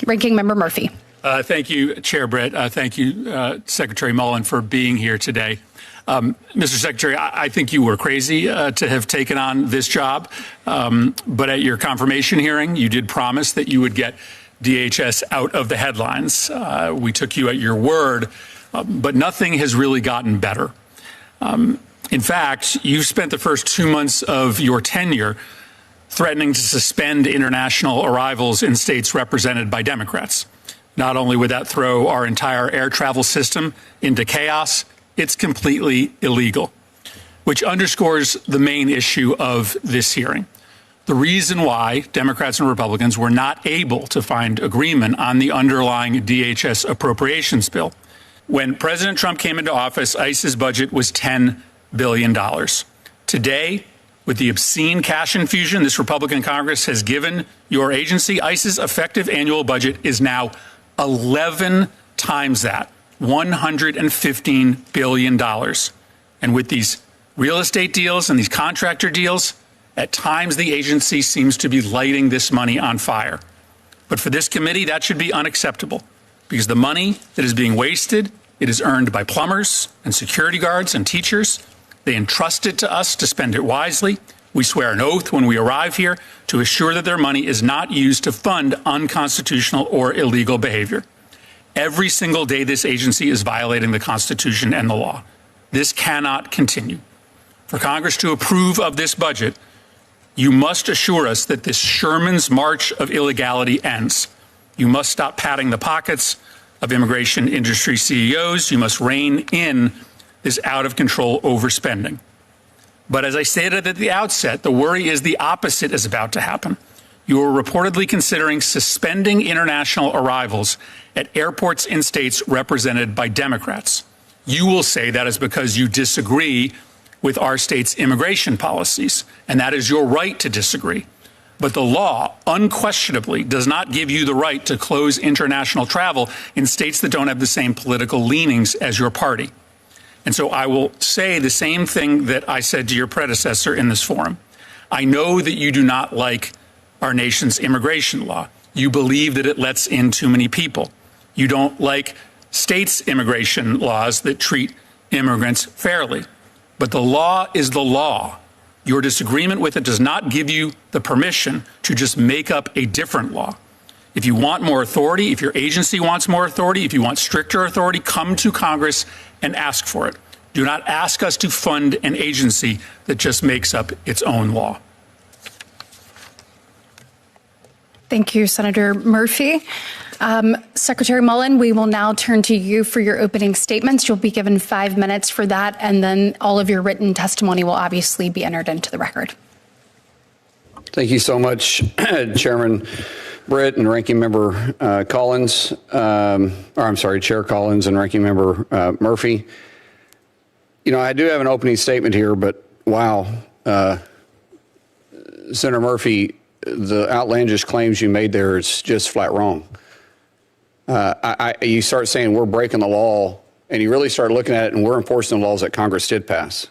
Ranking Member Murphy. Thank you, Chair Britt. Thank you, Secretary Mullin, for being here today. Mr. Secretary, I think you were crazy to have taken on this job, but at your confirmation hearing, you did promise that you would get DHS out of the headlines. We took you at your word, but nothing has really gotten better. In fact, you spent the first 2 months of your tenure threatening to suspend international arrivals in states represented by Democrats. Not only would that throw our entire air travel system into chaos, it's completely illegal, which underscores the main issue of this hearing. The reason why Democrats and Republicans were not able to find agreement on the underlying DHS appropriations bill. When President Trump came into office, ICE's budget was $10 billion. Today, with the obscene cash infusion this Republican Congress has given your agency, ICE's effective annual budget is now 11 times that, $115 billion. And with these real estate deals and these contractor deals, at times the agency seems to be lighting this money on fire. But for this committee, that should be unacceptable, because the money that is being wasted, it is earned by plumbers and security guards and teachers. They entrust it to us to spend it wisely. We swear an oath when we arrive here to assure that their money is not used to fund unconstitutional or illegal behavior. Every single day, this agency is violating the Constitution and the law. This cannot continue. For Congress to approve of this budget, you must assure us that this Sherman's march of illegality ends. You must stop padding the pockets of immigration industry CEOs. You must rein in this out-of-control overspending. But as I stated at the outset, the worry is the opposite is about to happen. You are reportedly considering suspending international arrivals at airports in states represented by Democrats. You will say that is because you disagree with our state's immigration policies, and that is your right to disagree. But the law unquestionably does not give you the right to close international travel in states that don't have the same political leanings as your party. And so I will say the same thing that I said to your predecessor in this forum. I know that you do not like our nation's immigration law. You believe that it lets in too many people. You don't like states' immigration laws that treat immigrants fairly. But the law is the law. Your disagreement with it does not give you the permission to just make up a different law. If you want more authority, if your agency wants more authority, if you want stricter authority, come to Congress and ask for it. Do not ask us to fund an agency that just makes up its own law. Thank you, Senator Murphy. Secretary Mullin, we will now turn to you for your opening statements. You'll be given 5 minutes for that, and then all of your written testimony will obviously be entered into the record. Thank you so much, Chairman Britt and Ranking Member Collins, Chair Collins and Ranking Member Murphy. You know, I do have an opening statement here, but wow, Senator Murphy, the outlandish claims you made there is just flat wrong. You start saying we're breaking the law, and you really start looking at it, and we're enforcing the laws that Congress did pass.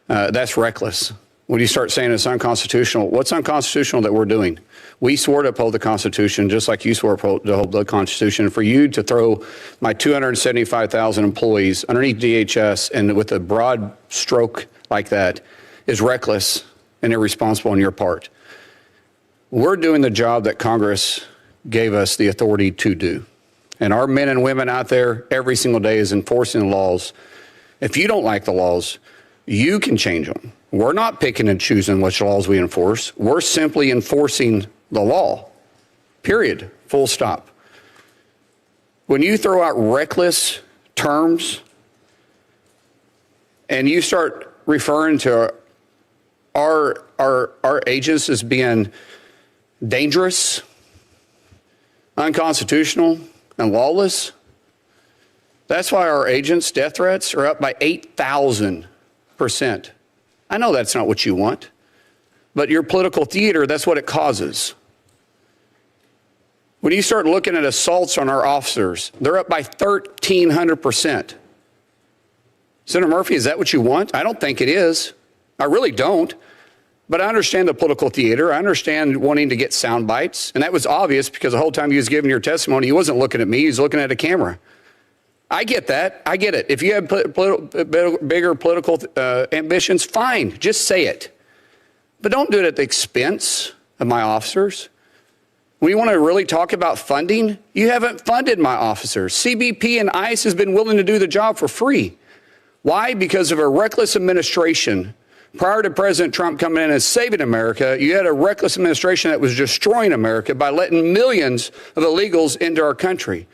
That's reckless. When you start saying it's unconstitutional, what's unconstitutional that we're doing? We swore to uphold the Constitution, just like you swore to uphold the Constitution. For you to throw my 275,000 employees underneath DHS and with a broad stroke like that is reckless and irresponsible on your part. We're doing the job that Congress gave us the authority to do. And our men and women out there every single day is enforcing the laws. If you don't like the laws, you can change them. We're not picking and choosing which laws we enforce. We're simply enforcing the law, period, full stop. When you throw out reckless terms and you start referring to our agents as being dangerous, unconstitutional, and lawless, that's why our agents' death threats are up by 8,000%. I know that's not what you want, but your political theater, that's what it causes. When you start looking at assaults on our officers, they're up by 1,300%. Senator Murphy, is that what you want? I don't think it is. I really don't. But I understand the political theater. I understand wanting to get sound bites. And that was obvious because the whole time he was giving your testimony, he wasn't looking at me. He was looking at a camera. I get that. I get it. If you have bigger political ambitions, fine. Just say it. But don't do it at the expense of my officers. We want to really talk about funding. You haven't funded my officers. CBP and ICE has been willing to do the job for free. Why? Because of a reckless administration. Prior to President Trump coming in and saving America, you had a reckless administration that was destroying America by letting millions of illegals into our country.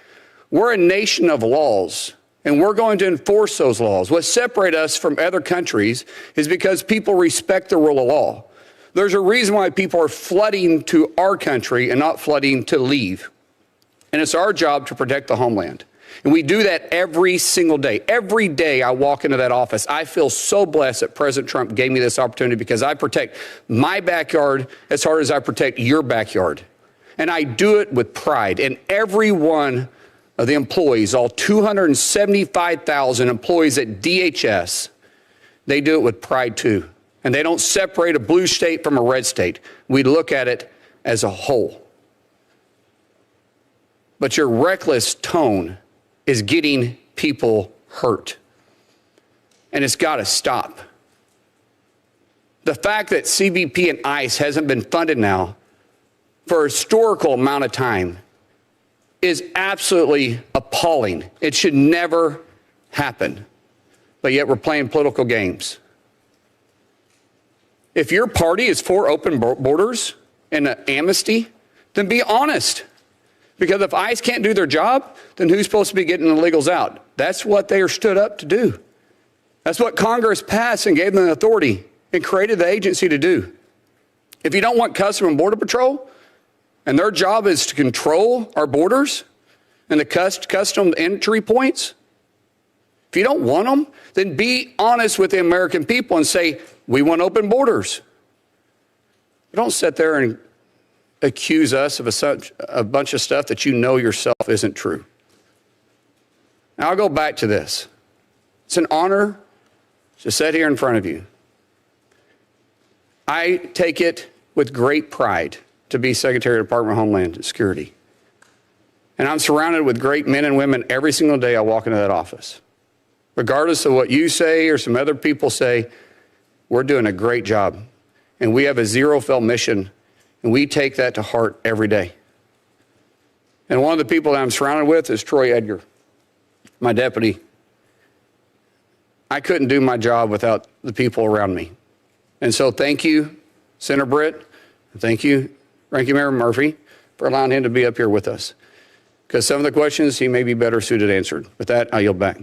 We're a nation of laws, and we're going to enforce those laws. What separates us from other countries is because people respect the rule of law. There's a reason why people are flooding to our country and not flooding to leave. And it's our job to protect the homeland. And we do that every single day. Every day I walk into that office, I feel so blessed that President Trump gave me this opportunity because I protect my backyard as hard as I protect your backyard. And I do it with pride. And every one of the employees, all 275,000 employees at DHS, they do it with pride too. And they don't separate a blue state from a red state. We look at it as a whole. But your reckless tone is getting people hurt. And it's got to stop. The fact that CBP and ICE hasn't been funded now for a historical amount of time is absolutely appalling. It should never happen. But yet we're playing political games. If your party is for open borders and an amnesty, then be honest. Because if ICE can't do their job, then who's supposed to be getting the illegals out? That's what they are stood up to do. That's what Congress passed and gave them the authority and created the agency to do. If you don't want Customs and Border Patrol, and their job is to control our borders and the custom entry points, if you don't want them, then be honest with the American people and say, we want open borders. You don't sit there and accuse us of a bunch of stuff that you know yourself isn't true. Now, I'll go back to this. It's an honor to sit here in front of you. I take it with great pride to be Secretary of the Department of Homeland Security. And I'm surrounded with great men and women every single day I walk into that office. Regardless of what you say or some other people say, we're doing a great job. And we have a zero-fail mission, and we take that to heart every day. And one of the people that I'm surrounded with is Troy Edgar, my deputy. I couldn't do my job without the people around me. And so thank you, Senator Britt, and thank you, Ranking Member Murphy, for allowing him to be up here with us. Because some of the questions he may be better suited answered. With that, I yield back.